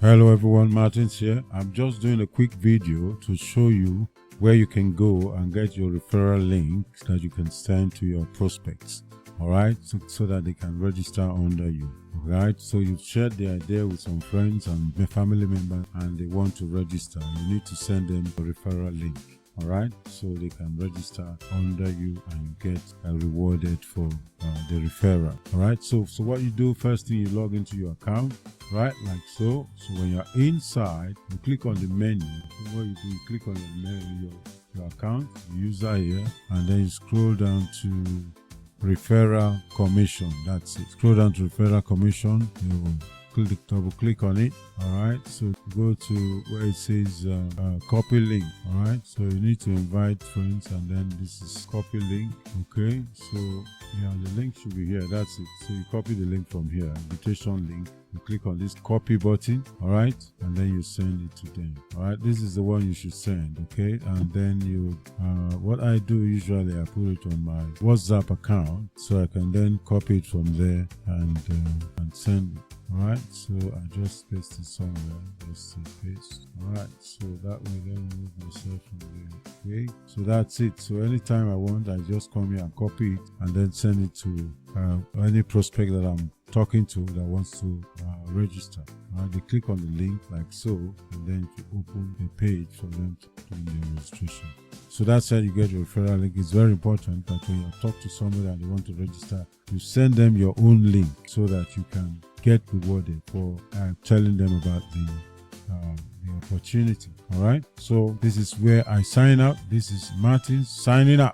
Hello everyone, Martins here. I'm just doing a quick video to show you where you can go and get your referral link that you can send to your prospects. Alright, so that they can register under you. Alright, so you've shared the idea with some friends and family members and they want to register. You need to send them a referral link. Alright, so they can register under you and you get rewarded for the referral. Alright, so what you do, first thing, you log into your account, right, like so. So when you're inside, you click on the menu. So what you do, you click on the menu, your account, user here, and then you scroll down to referral commission. That's it. Scroll down to referral commission. You will double click on it. All right, so go to where it says copy link. All right, so you need to invite friends, and then this is copy link. Okay, so yeah, the link should be here. That's it. So you copy the link from here, invitation link. You click on this copy button, all right, and then you send it to them. All right, this is the one you should send. Okay, and then you what I do usually, I put it on my WhatsApp account so I can then copy it from there and send it. All right, so I just paste it somewhere. Just say paste. All right, so that way then remove myself from there. Okay, so that's it. So anytime I want, I just come here and copy it and then send it to any prospect that I'm talking to that wants to register. They click on the link like so, and then you open a page for them to do their registration. So that's how you get your referral link. It's very important that when you talk to somebody and they want to register, you send them your own link so that you can get rewarded for telling them about the opportunity. All right, so this is where I sign out. This is Martin signing out.